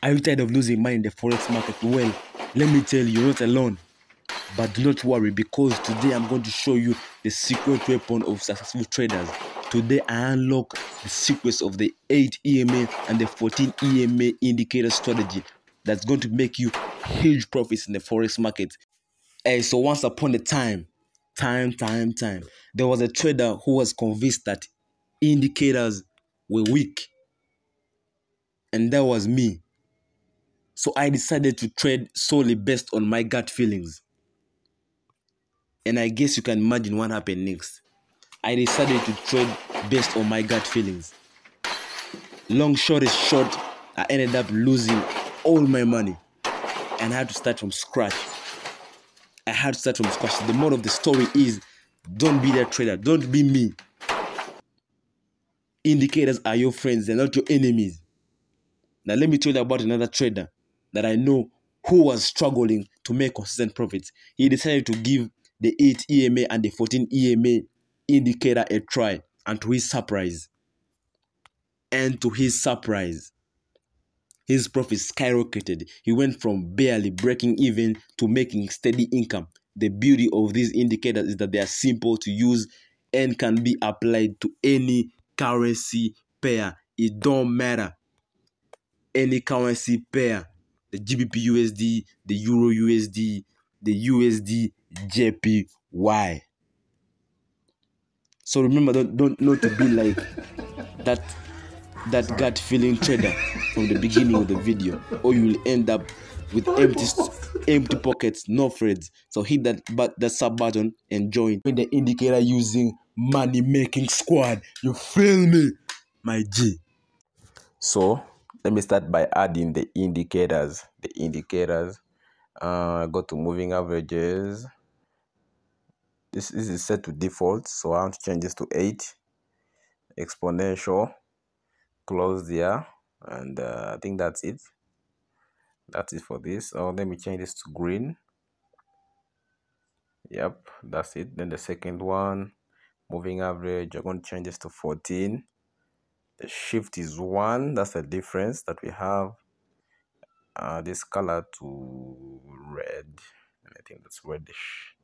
Are you tired of losing money in the forex market? Well, let me tell you, you're not alone. But do not worry, because today I'm going to show you the secret weapon of successful traders. Today I unlock the secrets of the 8 EMA and the 14 EMA indicator strategy that's going to make you huge profits in the forex market. Hey, so once upon a time, there was a trader who was convinced that indicators were weak, and that was me. So I decided to trade solely based on my gut feelings. And I guess you can imagine what happened next. I decided to trade based on my gut feelings. Long short is short, I ended up losing all my money. And I had to start from scratch. The moral of the story is, don't be that trader. Don't be me. Indicators are your friends. They're not your enemies. Now let me tell you about another trader that I know who was struggling to make consistent profits. He decided to give the 8 EMA and the 14 EMA indicator a try, and to his surprise, his profits skyrocketed. He went from barely breaking even to making steady income. The beauty of these indicators is that they are simple to use and can be applied to any currency pair. It don't matter. Any currency pair, the GBP USD, the Euro USD, the USD JPY. So remember, don't not to be like that gut feeling trader from the beginning of the video, or you will end up with empty pockets, no friends. So hit that sub button and join the indicator using money making squad. You feel me, my G? So let me start by adding the indicators. Go to moving averages. This is set to default, so I want to change this to 8. Exponential, close there, and I think that's it. That's it for this. Oh, let me change this to green. Yep, that's it. Then the second one, moving average, I'm going to change this to 14. The shift is 1. That's the difference that we have. This color to red, and I think that's reddish.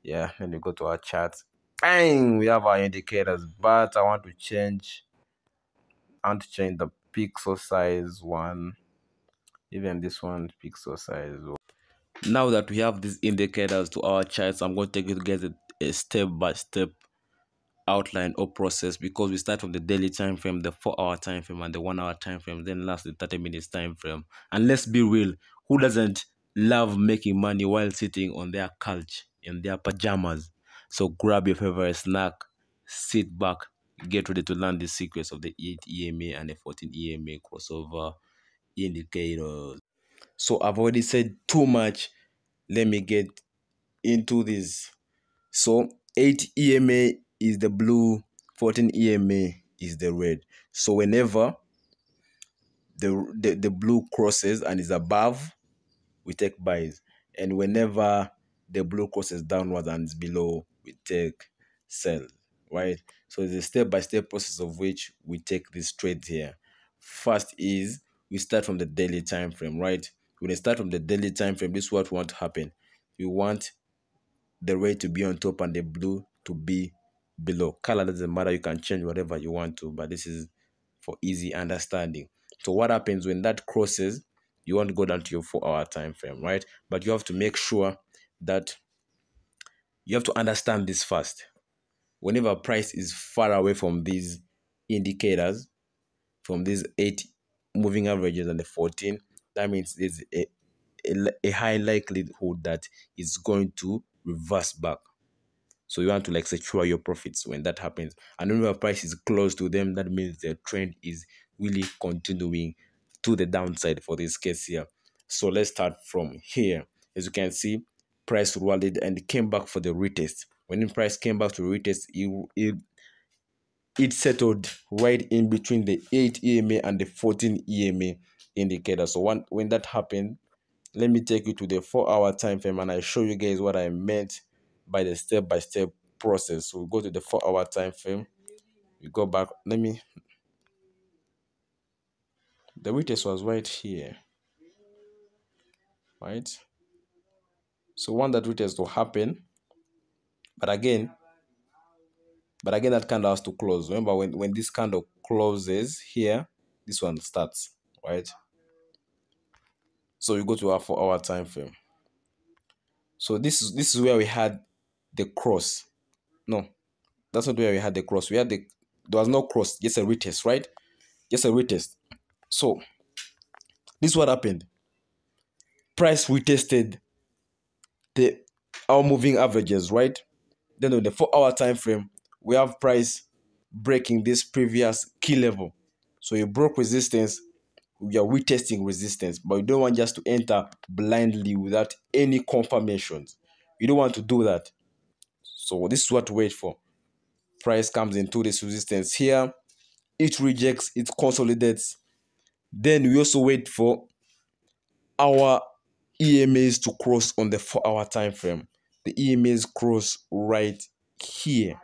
Yeah, then we go to our chart. Bang, we have our indicators, but I want to change the pixel size one, even this one pixel size. Now that we have these indicators to our charts, I'm going to take you to get a step-by-step outline or process, because we start from the daily time frame, the 4-hour time frame, and the 1-hour time frame, then last the 30 minutes time frame. And let's be real, who doesn't love making money while sitting on their couch in their pajamas? So grab your favorite snack, sit back, get ready to learn the secrets of the 8 EMA and the 14 EMA crossover indicators. So I've already said too much. Let me get into this. So 8 EMA is the blue, 14 EMA is the red. So whenever the blue crosses and is above, we take buys. And whenever the blue crosses downwards and is below, we take sells, right? So it's a step-by-step process of which we take these trades here. First is we start from the daily time frame, right? When we start from the daily time frame, this is what we want to happen. We want the red to be on top and the blue to be below. Color doesn't matter, you can change whatever you want to, but this is for easy understanding. So what happens when that crosses, you want to go down to your 4-hour time frame, right? But you have to make sure that you have to understand this first. Whenever price is far away from these indicators, from these 8 moving averages and the 14, that means there's a high likelihood that it's going to reverse back. So you want to like secure your profits when that happens. And when your price is close to them, that means the trend is really continuing to the downside for this case here. So let's start from here. As you can see, price rallied and came back for the retest. When the price came back to retest, it settled right in between the 8 EMA and the 14 EMA indicator. So when that happened, let me take you to the 4-hour time frame and I show you guys what I meant by the step-by-step process. So we go to the 4-hour time frame. We go back. Let me The retest was right here, right? So want that retest to happen, but again that candle has to close. Remember, when this candle closes here, this one starts, right? So we go to our 4-hour time frame. So this is where we had the cross. No, that's not where we had the cross. There was no cross, just a retest, right? Just a retest. So this is what happened. Price retested our moving averages, right? Then on the 4-hour time frame, we have price breaking this previous key level. So you broke resistance, we are retesting resistance, but you don't want just to enter blindly without any confirmations. You don't want to do that. So this is what to wait for. Price comes into this resistance here, it rejects, it consolidates. Then we also wait for our EMAs to cross on the 4-hour time frame. The EMAs cross right here.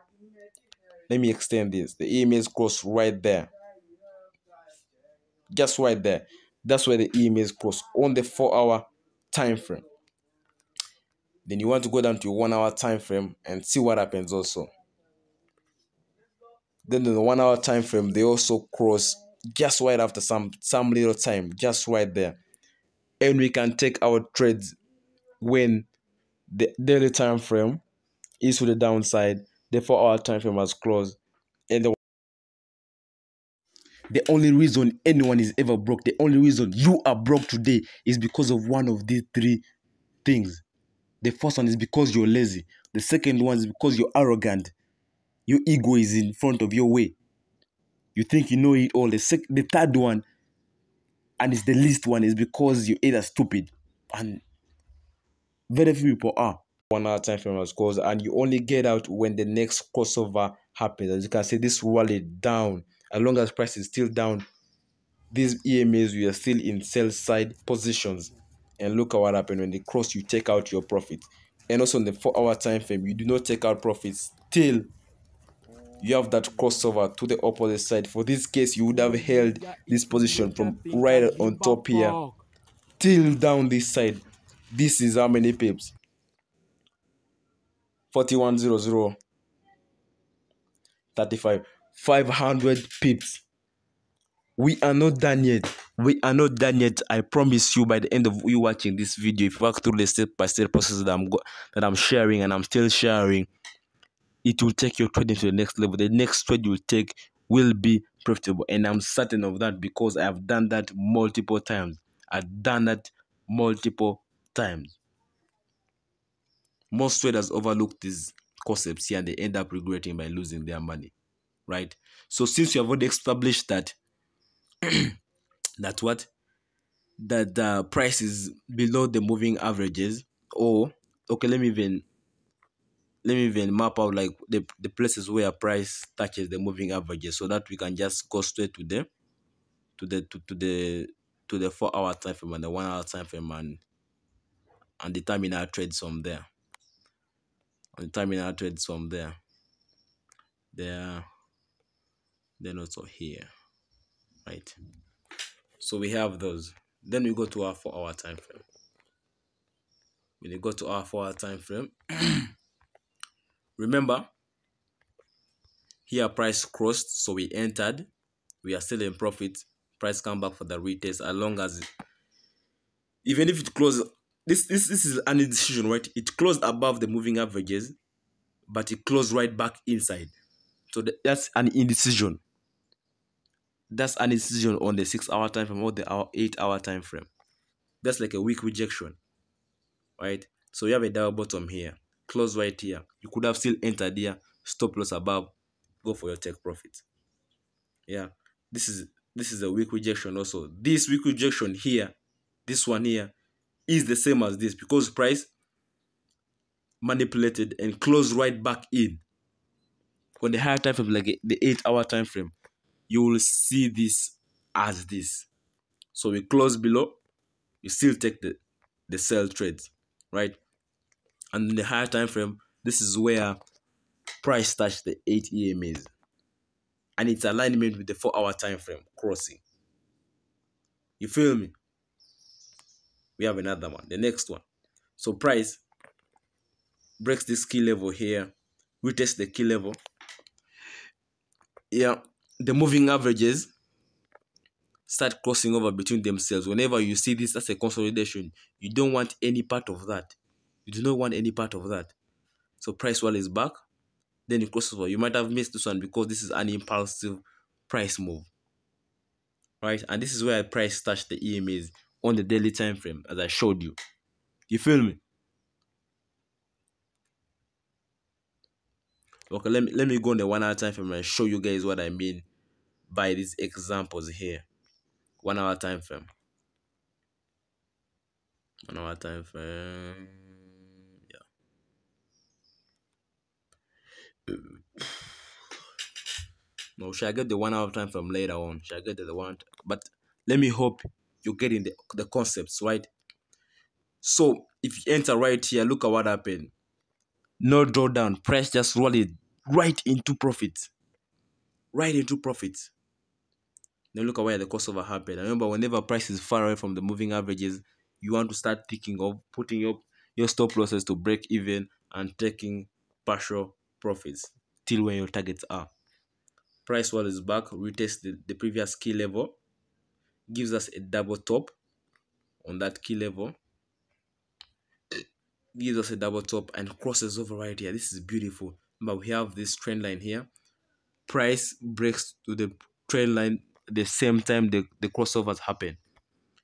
Let me extend this. The EMAs cross right there. Just right there. That's where the EMAs cross on the 4-hour time frame. Then you want to go down to your 1-hour time frame and see what happens also. Then in the 1-hour time frame, they also cross just right after some little time, just right there. And we can take our trades when the daily time frame is to the downside, the 4-hour time frame has closed, and the only reason anyone is ever broke, the only reason you are broke today is because of one of these three things. The first one is because you're lazy. The second one is because you're arrogant. Your ego is in front of your way. You think you know it all. The third one, and it's the least one, is because you're either stupid, and very few people are. 1-hour time frame has closed, and you only get out when the next crossover happens. As you can see, this rally down. As long as price is still down, these EMAs, we are still in sell side positions. And look at what happened when they cross, you take out your profit. And also on the 4-hour time frame, you do not take out profits till you have that crossover to the opposite side. For this case, you would have held this position from right on top here till down this side. This is how many pips? 4100 35 500 pips. We are not done yet. We are not done yet. I promise you, by the end of you watching this video, if you walk through the step-by-step process that I'm sharing, and I'm still sharing, it will take your trading to the next level. The next trade you will take will be profitable, and I'm certain of that because I have done that multiple times. I've done that multiple times. Most traders overlook these concepts here and they end up regretting by losing their money, right? So since you have already established that that the price is below the moving averages, or okay, let me even map out like the places where price touches the moving averages, so that we can just go straight to the 4-hour time frame and the 1-hour time frame, and determine our trades from there. Then also here, right? So we have those. Then we go to our 4-hour time frame. When you go to our 4-hour time frame, remember here price crossed, so we entered. We are still in profit. Price come back for the retest, as long as even if it closed, this is an indecision, right? It closed above the moving averages, but it closed right back inside. So that's an indecision. That's an indecision on the 6-hour time frame or the 8-hour time frame. That's like a weak rejection, right? So you have a double bottom here, close right here. You could have still entered here, stop loss above, go for your take profit. Yeah, this is a weak rejection also. This weak rejection here, this one here, is the same as this because price manipulated and closed right back in. On the higher time frame, like the 8-hour time frame, you will see this as this. So we close below, you still take the sell trades, right? And in the higher time frame, this is where price touched the 8 EMAs, and its alignment with the 4-hour time frame crossing. You feel me? We have another one, the next one. So price breaks this key level here, retest the key level. Yeah, the moving averages start crossing over between themselves. Whenever you see this as a consolidation, you don't want any part of that. You do not want any part of that. So price wall is back, then it crosses over. You might have missed this one because this is an impulsive price move, right? And this is where price touched the EMAs on the daily time frame, as I showed you. You feel me? Okay, let me go on the 1 hour time frame and show you guys what I mean by these examples here. 1 hour time frame. 1 hour time frame. Yeah. No, should I get the 1 hour time frame later on? Should I get the one? But let me hope you're getting the concepts, right? So if you enter right here, look at what happened. No drawdown. Price just roll it right into profit. Right into profit. Then look at where the crossover happened. Remember, whenever price is far away from the moving averages, you want to start thinking of putting your stop losses to break even and taking partial profits till where your targets are. Price wall is back, retest the previous key level, gives us a double top on that key level, gives us a double top and crosses over right here. This is beautiful. Remember, we have this trend line here. Price breaks to the trend line at the same time the crossovers happen.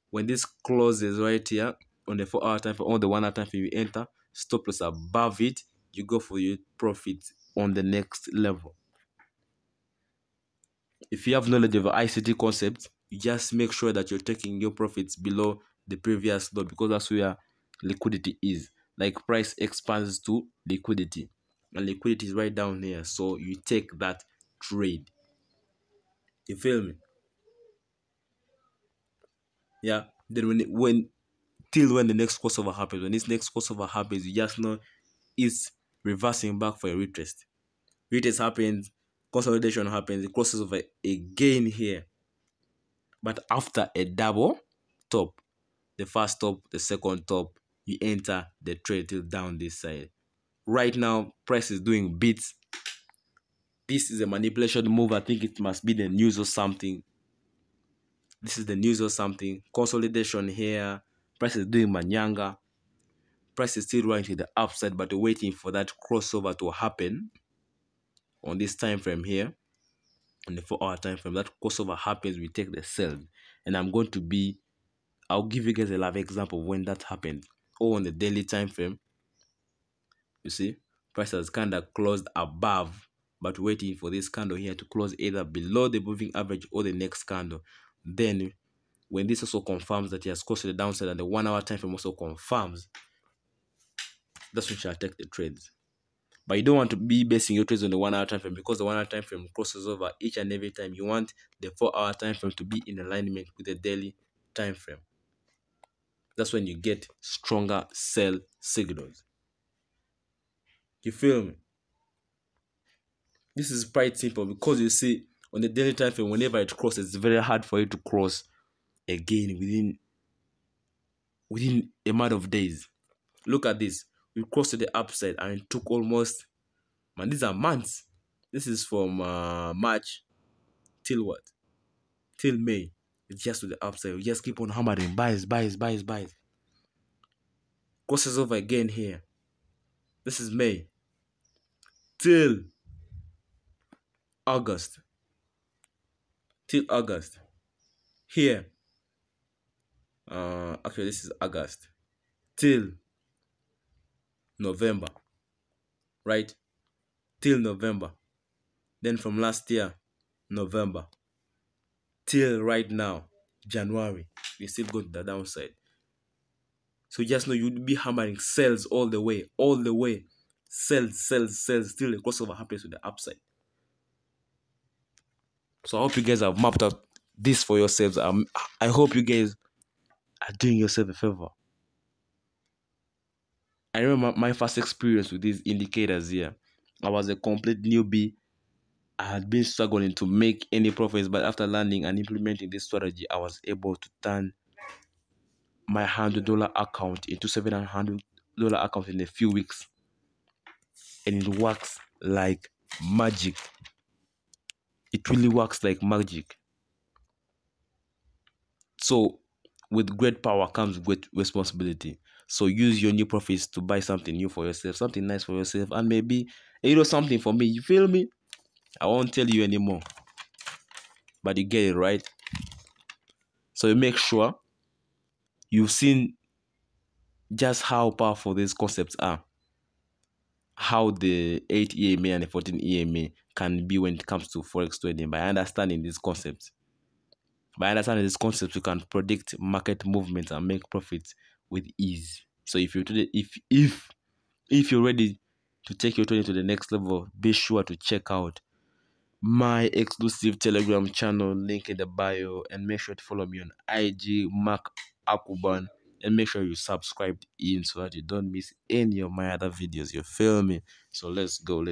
When this closes right here on the 4 hour time frame, on the 1 hour time frame, you enter, stop loss above it, you go for your profit on the next level. If you have knowledge of ICT concepts, you just make sure that you're taking your profits below the previous low, because that's where liquidity is. Like price expands to liquidity, and liquidity is right down here, so you take that trade. You feel me? Yeah. Then when the next crossover happens, when this next crossover happens, you just know it's reversing back for a retest. Retest happens, consolidation happens, it crosses over again here, but after a double top. The first top, the second top, you enter the trade till down this side. Right now, price is doing beats. This is a manipulation move. I think it must be the news or something. This is the news or something. Consolidation here. Price is doing manyanga. Price is still running to the upside, but waiting for that crossover to happen on this time frame here. On the 4 hour time frame, that crossover happens, we take the sell. And I'll give you guys a live example of when that happened. Or on the daily time frame, you see, price has kind of closed above, but waiting for this candle here to close either below the moving average or the next candle. Then, when this also confirms that it has crossed the downside and the 1 hour time frame also confirms, that's when you shall take the trades. But you don't want to be basing your trades on the 1 hour time frame, because the 1 hour time frame crosses over each and every time. You want the 4 hour time frame to be in alignment with the daily time frame. That's when you get stronger sell signals. You feel me? This is quite simple, because you see on the daily time frame, whenever it crosses, it's very hard for it to cross again within a matter of days. Look at this. We crossed to the upside and it took almost, man, these are months. This is from March till what? Till May. It's just to the upside. We just keep on hammering buys. Crosses over again here. This is May till August. Till August. Here. Actually, this is August. Till November. Right? Till November. Then from last year, November. Till right now, January. We still go to the downside. So just know you'd be hammering sells all the way. Sells. Still the crossover happens to the upside. So I hope you guys have mapped out this for yourselves. I hope you guys are doing yourself a favor. I remember my first experience with these indicators here. I was a complete newbie I had been struggling to make any profits, but after learning and implementing this strategy, I was able to turn my $100 account into $700 account in a few weeks, and it works like magic. It really works like magic. So with great power comes great responsibility. So use your new profits to buy something new for yourself, something nice for yourself, and maybe something for me. You feel me? I won't tell you anymore, but you get it, right? So you make sure you've seen just how powerful these concepts are, how the 8 EMA and the 14 EMA can be when it comes to forex trading. By understanding these concepts, you can predict market movements and make profits with ease. So if you're ready to take your trading to the next level, be sure to check out my exclusive Telegram channel, link in the bio, and make sure to follow me on IG, Mark Akuban, and make sure you subscribe in so that you don't miss any of my other videos. You feel me? So let's go.